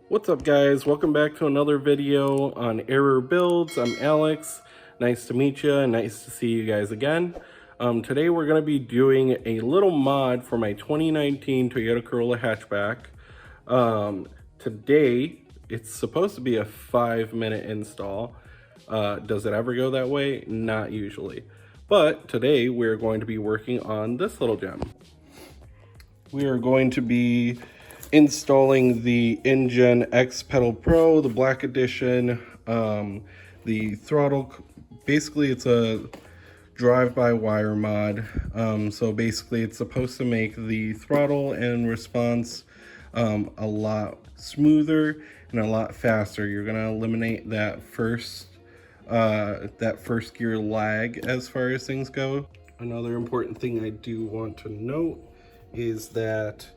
What's up guys, welcome back to another video on Error Builds. I'm Alex, nice to meet you, nice to see you guys again. Today we're going to be doing a little mod for my 2019 Toyota Corolla hatchback. Today, it's supposed to be a 5-minute install. Does it ever go that way? Not usually. But today we're going to be working on this little gem. We are going to be installing the injen X Pedal Pro, the Black Edition, the throttle. Basically, it's a drive-by-wire mod. So basically, it's supposed to make the throttle and response a lot smoother and a lot faster. You're gonna eliminate that first gear lag as far as things go. Another important thing I do want to note is that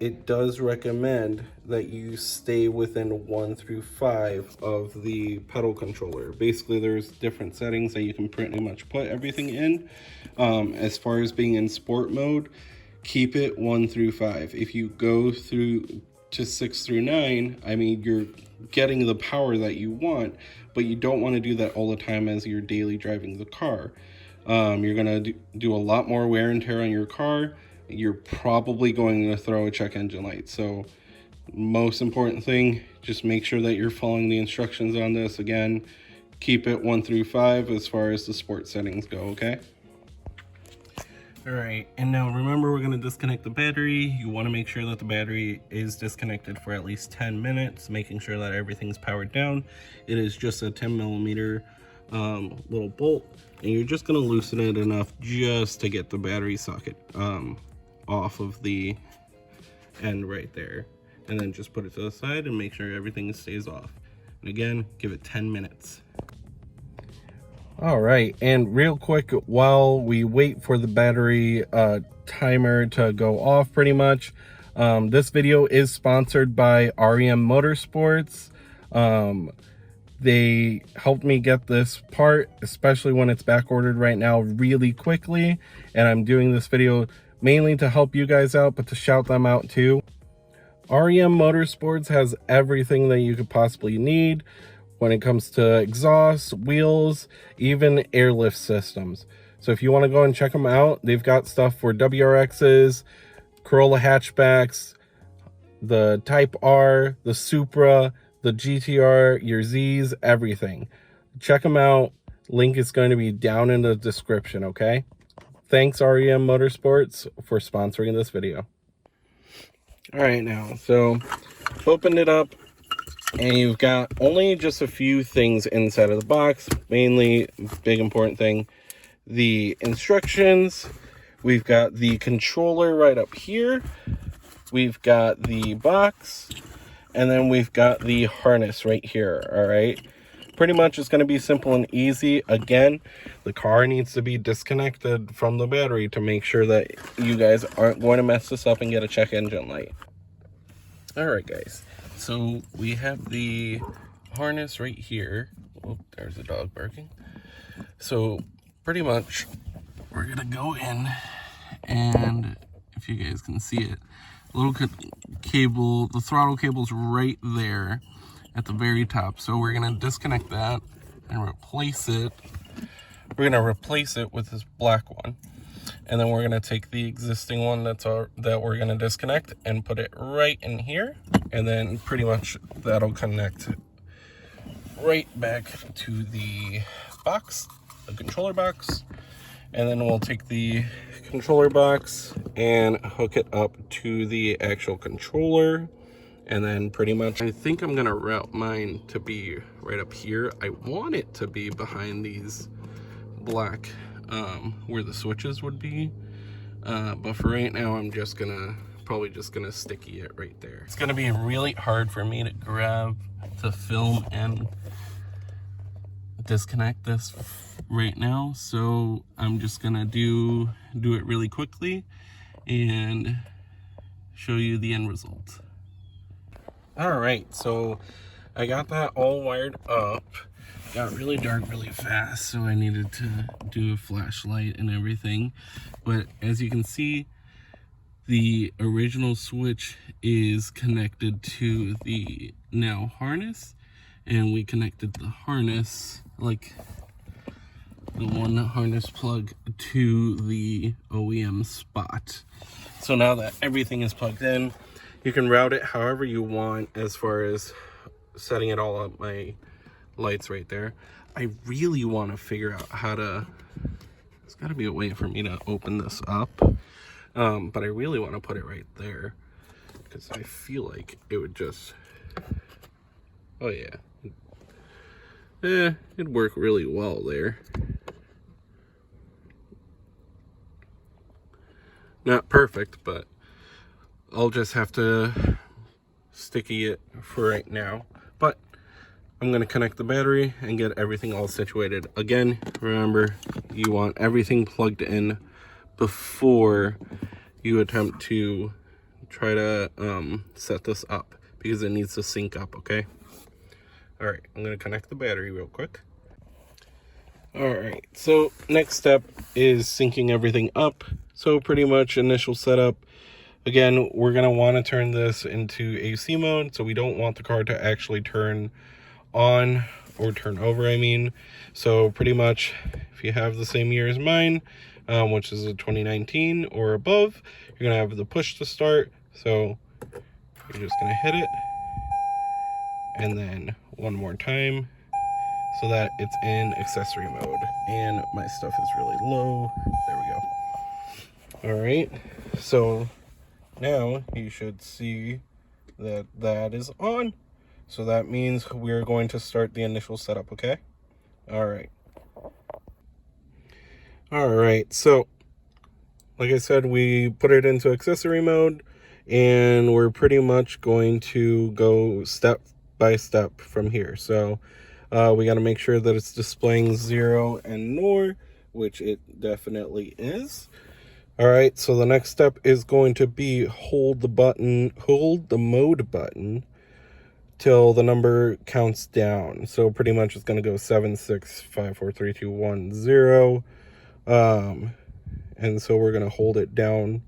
it does recommend that you stay within 1 through 5 of the pedal controller. Basically, there's different settings that you can pretty much put everything in. As far as being in sport mode, keep it 1 through 5. If you go through to 6 through 9, I mean, you're getting the power that you want, but you don't want to do that all the time as you're daily driving the car. You're gonna do a lot more wear and tear on your car. You're probably going to throw a check engine light. So most important thing, just make sure that you're following the instructions on this. Again, keep it 1 through 5 as far as the sport settings go, okay? All right, and now remember, we're gonna disconnect the battery. You wanna make sure that the battery is disconnected for at least 10 minutes, making sure that everything's powered down. It is just a 10mm little bolt, and you're just gonna loosen it enough just to get the battery socket off of the end right there, and then just put it to the side and make sure everything stays off. And again, give it 10 minutes. All right, and real quick, while we wait for the battery timer to go off, pretty much, this video is sponsored by REM Motorsports. They helped me get this part, especially when it's back ordered right now, really quickly, and I'm doing this video mainly to help you guys out, but to shout them out too. REM Motorsports has everything that you could possibly need when it comes to exhaust, wheels, even airlift systems. So if you want to go and check them out, they've got stuff for WRXs, Corolla hatchbacks, the Type R, the Supra, the GTR, your Zs, everything. Check them out. Link is going to be down in the description, okay? Thanks REM Motorsports for sponsoring this video. All right, now, so opened it up, and you've got only just a few things inside of the box. Mainly, big important thing, the instructions. We've got the controller right up here. We've got the box, and then we've got the harness right here. All right, pretty much it's going to be simple and easy. Again, the car needs to be disconnected from the battery to make sure that you guys aren't going to mess this up and get a check engine light. All right, guys, so we have the harness right here. Oh, there's a dog barking. So pretty much we're gonna go in, and if you guys can see it, little cable, the throttle cable's right there at the very top. So we're gonna disconnect that and replace it. We're gonna replace it with this black one, and then we're gonna take the existing one that we're gonna disconnect and put it right in here, and then pretty much that'll connect right back to the box, the controller box. And then we'll take the controller box and hook it up to the actual controller. And then pretty much, I think I'm gonna route mine to be right up here. I want it to be behind these black, where the switches would be. But for right now, I'm just probably just gonna sticky it right there. It's gonna be really hard for me to film and disconnect this right now, so I'm just gonna do it really quickly and show you the end result. All right, so I got that all wired up. Got really dark really fast, so I needed to do a flashlight and everything. But as you can see, The original switch is connected to the now harness, and we connected the harness, like the one harness plug, to the OEM spot. So now that everything is plugged in, you can route it however you want as far as setting it all up. My lights right there. I really want to figure out how to, there's got to be a way for me to open this up. But I really want to put it right there because I feel like it would just, oh yeah, it'd work really well there. Not perfect, but I'll just have to sticky it for right now. But I'm going to connect the battery and get everything all situated. Again, remember, you want everything plugged in before you attempt to try to set this up, because it needs to sync up, okay? All right, I'm going to connect the battery real quick. All right, so next step is syncing everything up. So pretty much initial setup. Again, we're going to want to turn this into AC mode, so we don't want the car to actually turn on or turn over, I mean. So pretty much, if you have the same year as mine, which is a 2019 or above, you're gonna have the push to start. So you're just gonna hit it, and then one more time so that it's in accessory mode. And my stuff is really low. There we go. All right, so now you should see that that is on. So that means we're going to start the initial setup, okay? All right. All right, so like I said, we put it into accessory mode, and we're pretty much going to go step by step from here. So we got to make sure that it's displaying 0 and NOR, which it definitely is. All right, so the next step is going to be hold the mode button till the number counts down. So pretty much it's going to go 7, 6, 5, 4, 3, 2, 1, 0. And so we're going to hold it down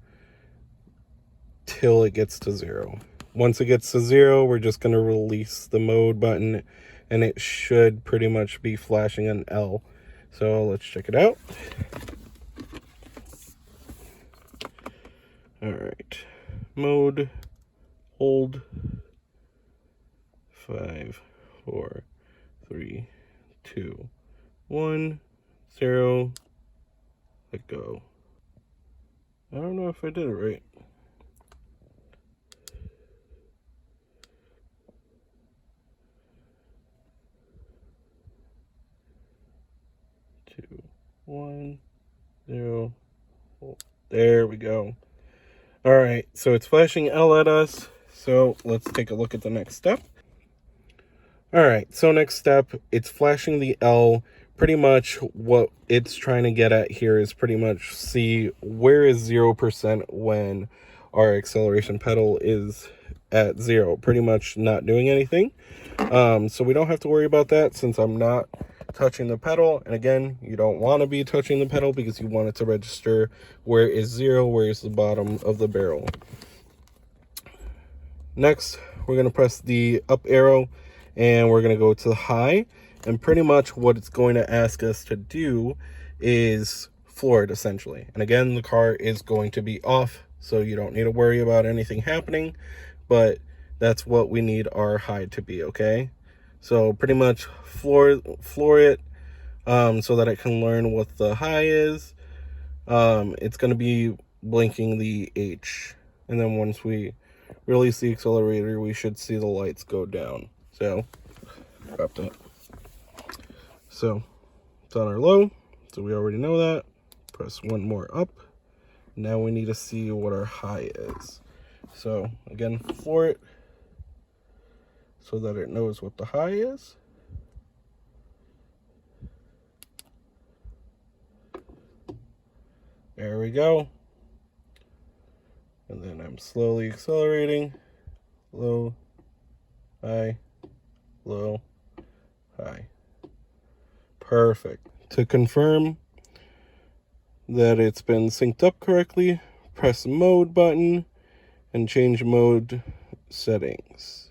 till it gets to 0. Once it gets to 0, we're just going to release the mode button, and it should pretty much be flashing an L. So let's check it out. All right, mode, hold, 5, 4, 3, 2, 1, 0, let go. I don't know if I did it right. Two, 1, 0. There we go. All right, so it's flashing L at us. So let's take a look at the next step. All right, so next step, it's flashing the L. Pretty much what it's trying to get at here is pretty much see where is 0% when our acceleration pedal is at 0, pretty much not doing anything. So we don't have to worry about that since I'm not touching the pedal. And again, you don't want to be touching the pedal because you want it to register where is 0, where is the bottom of the barrel. Next, we're going to press the up arrow, and we're going to go to the high, and pretty much what it's going to ask us to do is floor it essentially. And again, the car is going to be off, so you don't need to worry about anything happening, but that's what we need our high to be, okay? So pretty much floor it so that it can learn what the high is. It's going to be blinking the H, and then once we release the accelerator, we should see the lights go down. So drop that. So it's on our low, so we already know that. Press one more up. Now we need to see what our high is. So again, floor it so that it knows what the high is. There we go. And then I'm slowly accelerating. Low, high, low, high. Perfect. To confirm that it's been synced up correctly, press mode button and change mode settings.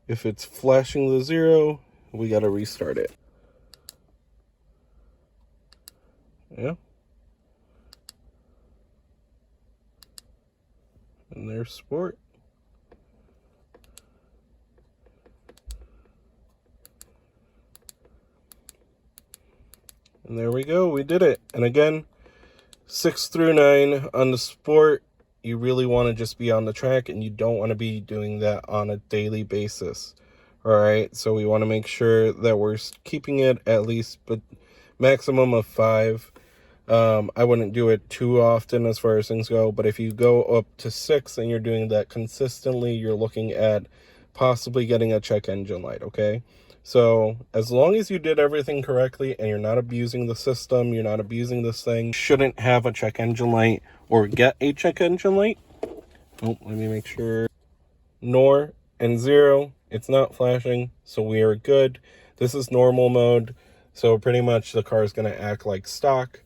If it's flashing the 0, we got to restart it. Yeah. And there's sport. And there we go, we did it. And again, 6 through 9 on the sport, you really want to just be on the track, and you don't want to be doing that on a daily basis. All right, so we want to make sure that we're keeping it at least but maximum of 5. I wouldn't do it too often as far as things go, but if you go up to 6 and you're doing that consistently, you're looking at possibly getting a check engine light, okay? So as long as you did everything correctly and you're not abusing the system, you're not abusing this thing, you shouldn't have a check engine light or get a check engine light. Oh, let me make sure. NOR and 0, it's not flashing, so we are good. This is normal mode, so pretty much the car is going to act like stock.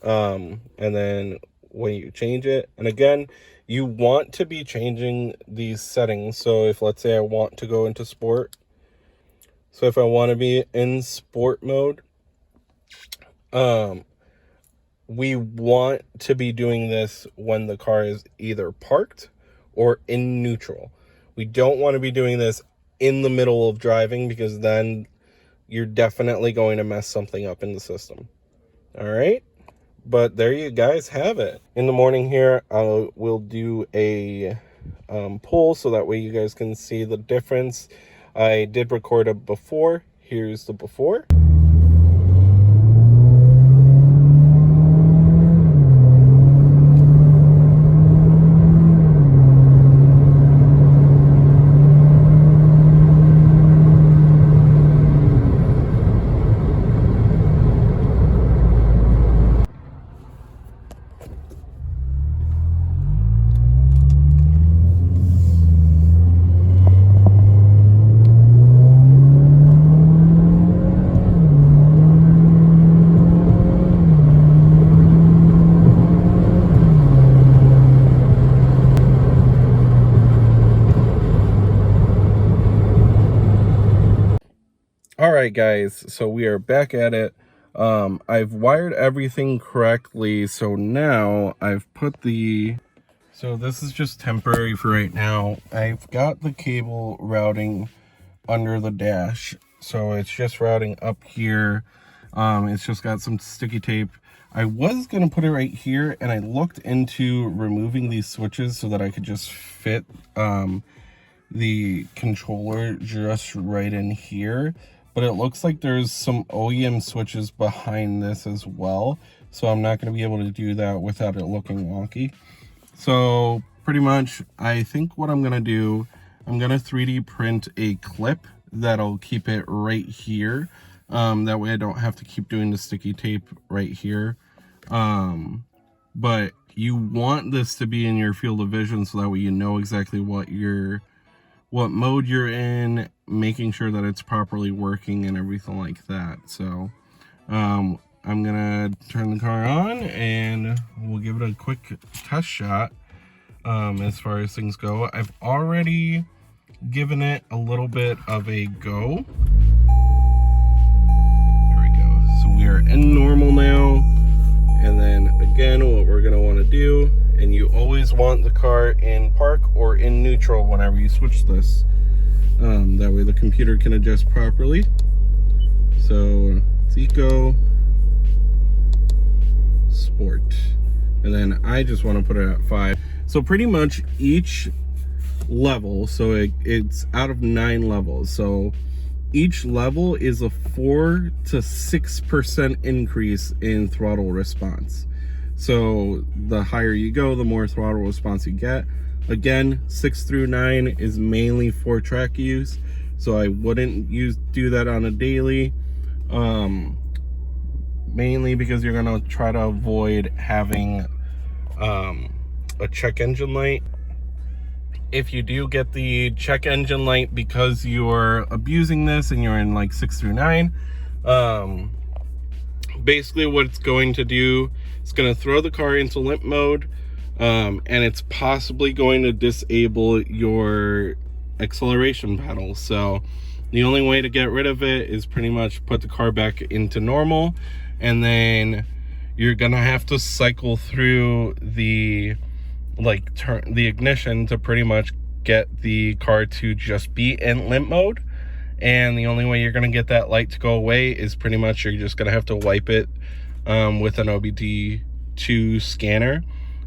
And then when you change it, and again, you want to be changing these settings. So if, let's say I want to go into sport, so if I want to be in sport mode, we want to be doing this when the car is either parked or in neutral. We don't want to be doing this in the middle of driving, because then you're definitely going to mess something up in the system. All right. But there you guys have it. In the morning here, we'll do a poll so that way you guys can see the difference. I did record a before. Here's the before. All right, guys, so we are back at it. I've wired everything correctly, so now I've put so this is just temporary for right now. I've got the cable routing under the dash, so it's just routing up here. It's just got some sticky tape. I was gonna put it right here, and I looked into removing these switches so that I could just fit the controller just right in here, but it looks like there's some OEM switches behind this as well, so I'm not going to be able to do that without it looking wonky. So pretty much, I think what I'm going to do, I'm going to 3D print a clip that'll keep it right here. That way I don't have to keep doing the sticky tape right here. But you want this to be in your field of vision so that way you know exactly what mode you're in, making sure that it's properly working and everything like that. So I'm gonna turn the car on and we'll give it a quick test shot. As far as things go, I've already given it a little bit of a go. There we go. So we are in normal now, and then again, what we're gonna want to do, and you always want the car in park or in neutral whenever you switch this. That way the computer can adjust properly. So it's Eco, Sport, and then I just want to put it at 5. So pretty much each level, so it's out of 9 levels. So each level is a 4 to 6% increase in throttle response. So the higher you go, the more throttle response you get. Again, 6 through 9 is mainly for track use, so I wouldn't do that on a daily, mainly because you're gonna try to avoid having a check engine light. If you do get the check engine light because you're abusing this and you're in like 6 through 9, basically what it's going to do, it's going to throw the car into limp mode. and it's possibly going to disable your acceleration pedal. So the only way to get rid of it is pretty much put the car back into normal, and then you're gonna have to cycle through the turn the ignition to pretty much get the car to just be in limp mode. And the only way you're going to get that light to go away is pretty much you're just going to have to wipe it with an OBD2 scanner,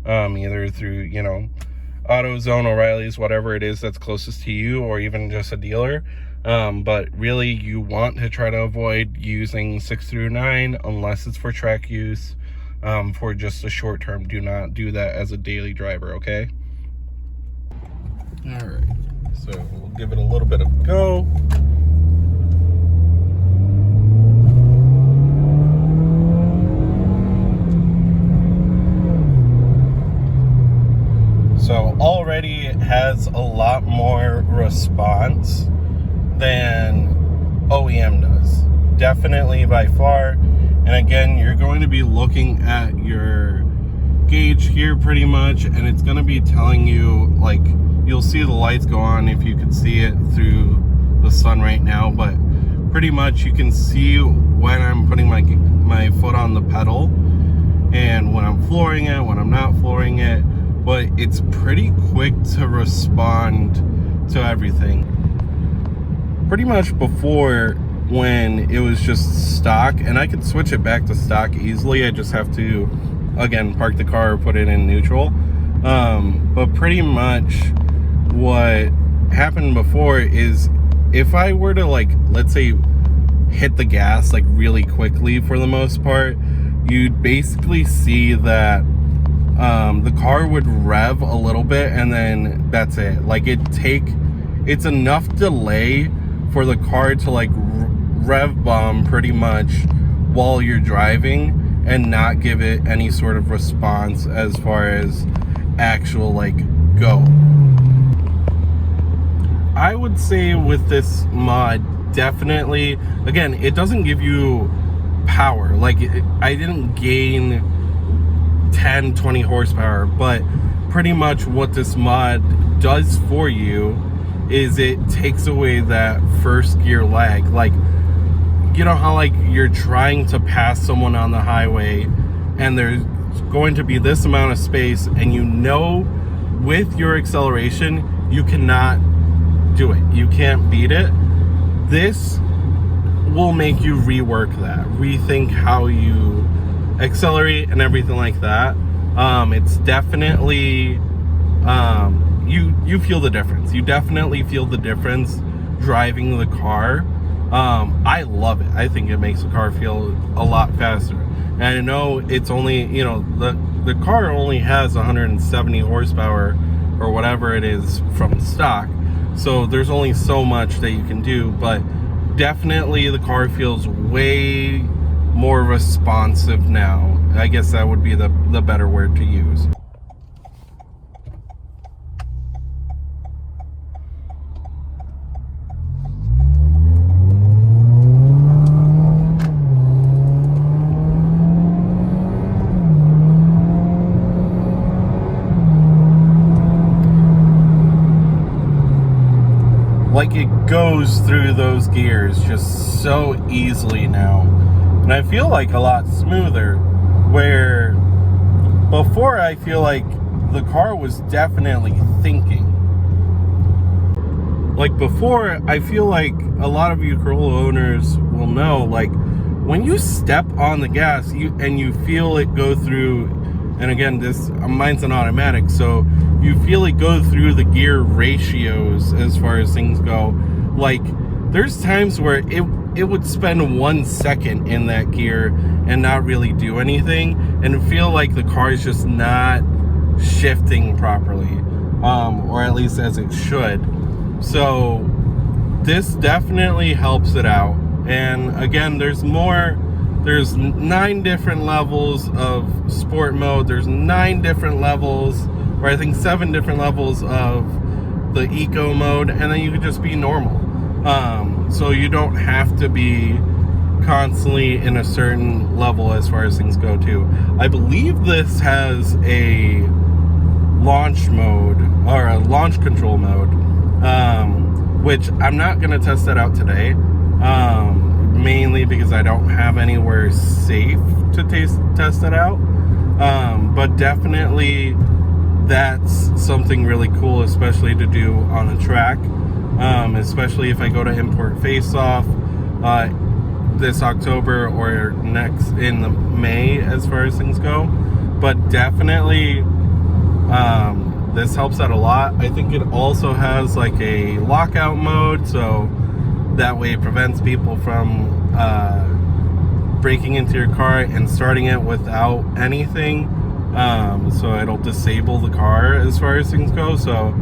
either through, you know, AutoZone, O'Reilly's, whatever it is that's closest to you, or even just a dealer. But really, you want to try to avoid using 6 through 9 unless it's for track use. For just a short term, do not do that as a daily driver, okay? All right, so we'll give it a little bit of a go. So already it has a lot more response than OEM does, definitely by far. And again, you're going to be looking at your gauge here pretty much, and it's going to be telling you, like, you'll see the lights go on if you can see it through the sun right now, but pretty much you can see when I'm putting my foot on the pedal and when I'm flooring it, when I'm not flooring it. But it's pretty quick to respond to everything. Pretty much before, when it was just stock, and I could switch it back to stock easily, I just have to, again, park the car or put it in neutral. But pretty much what happened before is if I were to, like, let's say hit the gas like really quickly, for the most part, you'd basically see that the car would rev a little bit, and then that's it. Like, it's enough delay for the car to like rev bomb pretty much while you're driving and not give it any sort of response as far as actual like go. I would say with this mod, definitely, again, it doesn't give you power. Like, I didn't gain 10, 20 horsepower, but pretty much what this mod does for you is it takes away that first gear lag. Like, you know how like you're trying to pass someone on the highway and there's going to be this amount of space, and you know with your acceleration you cannot do it, you can't beat it. This will make you rework that, rethink how you accelerate and everything like that. It's definitely you feel the difference. You definitely feel the difference driving the car. I love it. I think it makes the car feel a lot faster. And I know it's only, you know, the car only has 170 horsepower or whatever it is from stock, so there's only so much that you can do, but definitely the car feels way more responsive now. I guess that would be the better word to use. Like, it goes through those gears just so easily now. And I feel like a lot smoother, where before I feel like the car was definitely thinking. Like before, I feel like a lot of you Corolla owners will know, like when you step on the gas and you feel it go through, and again, mine's an automatic, so you feel it go through the gear ratios as far as things go. Like, there's times where it would spend 1 second in that gear and not really do anything, and feel like the car is just not shifting properly, or at least as it should. So this definitely helps it out. And again, there's 9 different levels of sport mode. There's 9 different levels, or I think 7 different levels of the eco mode, and then you could just be normal. So you don't have to be constantly in a certain level as far as things go too. I believe this has a launch mode, or a launch control mode, which I'm not going to test that out today, mainly because I don't have anywhere safe to test it out, but definitely that's something really cool, especially to do on a track, especially if I go to import face-off this October or next in the May, as far as things go. But definitely this helps out a lot. I think it also has like a lockout mode, so that way it prevents people from breaking into your car and starting it without anything, so it'll disable the car as far as things go. So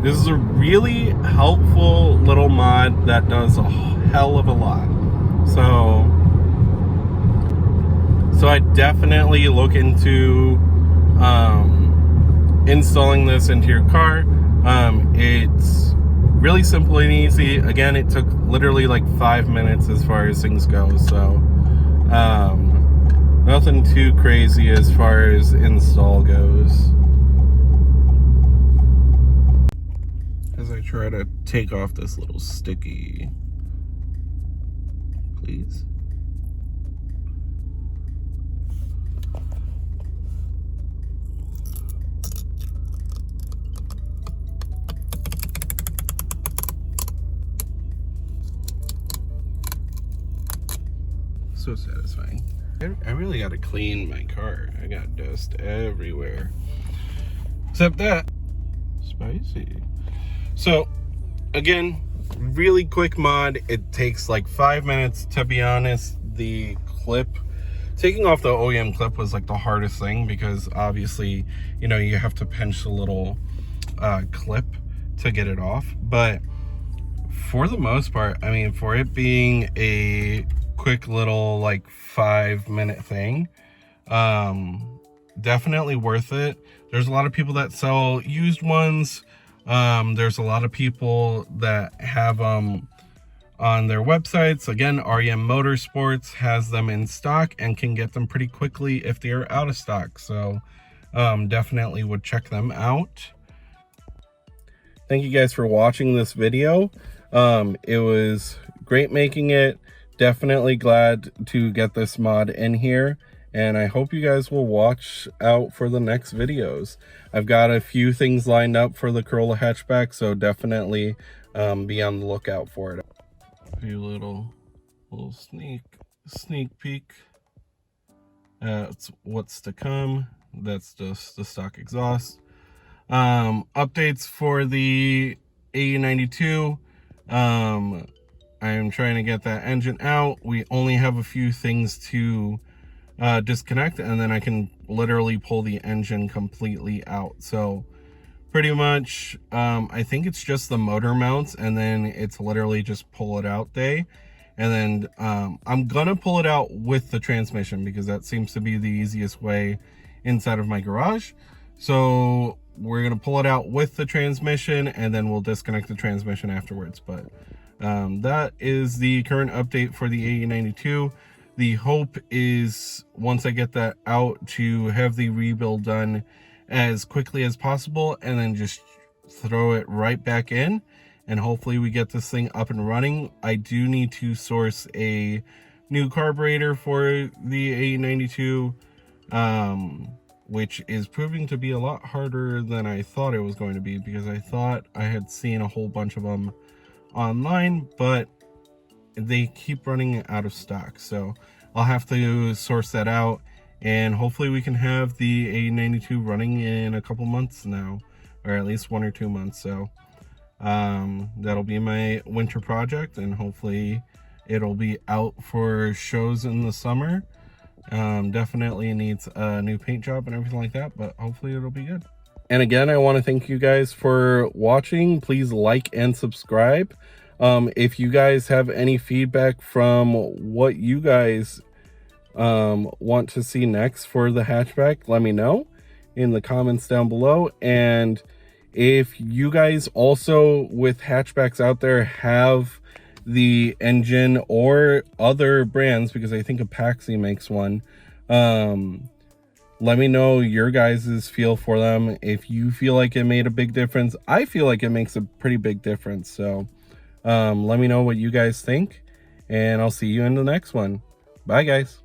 this is a really helpful little mod that does a hell of a lot. So I definitely look into installing this into your car. It's really simple and easy. Again, it took literally like 5 minutes as far as things go. So nothing too crazy as far as install goes. As I try to take off this little sticky, please. So satisfying. I really got to clean my car. I got dust everywhere. Except that. Spicy. So, again, really quick mod. It takes like 5 minutes, to be honest. The clip, taking off the OEM clip was like the hardest thing, because obviously, you know, you have to pinch the little clip to get it off. But for the most part, I mean, for it being a quick little like 5-minute thing, definitely worth it. There's a lot of people that sell used ones. There's a lot of people that have on their websites. Again, REM Motorsports has them in stock and can get them pretty quickly if they're out of stock. So definitely would check them out. Thank you guys for watching this video. It was great making it. Definitely glad to get this mod in here, and I hope you guys will watch out for the next videos. I've got a few things lined up for the Corolla hatchback, so definitely be on the lookout for it. A few little sneak peek. That's what's to come. That's just the stock exhaust. Updates for the AE92. I'm trying to get that engine out. We only have a few things to disconnect, and then I can literally pull the engine completely out. So pretty much, I think it's just the motor mounts, and then it's literally just pull it out day. And then I'm gonna pull it out with the transmission, because that seems to be the easiest way inside of my garage. So we're gonna pull it out with the transmission, and then we'll disconnect the transmission afterwards. But that is the current update for the AE92. The hope is, once I get that out, to have the rebuild done as quickly as possible, and then just throw it right back in, and hopefully we get this thing up and running. I do need to source a new carburetor for the AE92, which is proving to be a lot harder than I thought it was going to be, because I thought I had seen a whole bunch of them online, but they keep running out of stock. So I'll have to source that out, and hopefully we can have the AE92 running in a couple months now, or at least 1 or 2 months. So that'll be my winter project, and hopefully it'll be out for shows in the summer. Definitely needs a new paint job and everything like that, but hopefully it'll be good. And again, I want to thank you guys for watching. Please like and subscribe. If you guys have any feedback from what you guys want to see next for the hatchback, let me know in the comments down below. And if you guys also, with hatchbacks out there, have the engine or other brands, because I think Apache makes one, Let me know your guys' feel for them. If you feel like it made a big difference, I feel like it makes a pretty big difference. So let me know what you guys think, and I'll see you in the next one. Bye, guys.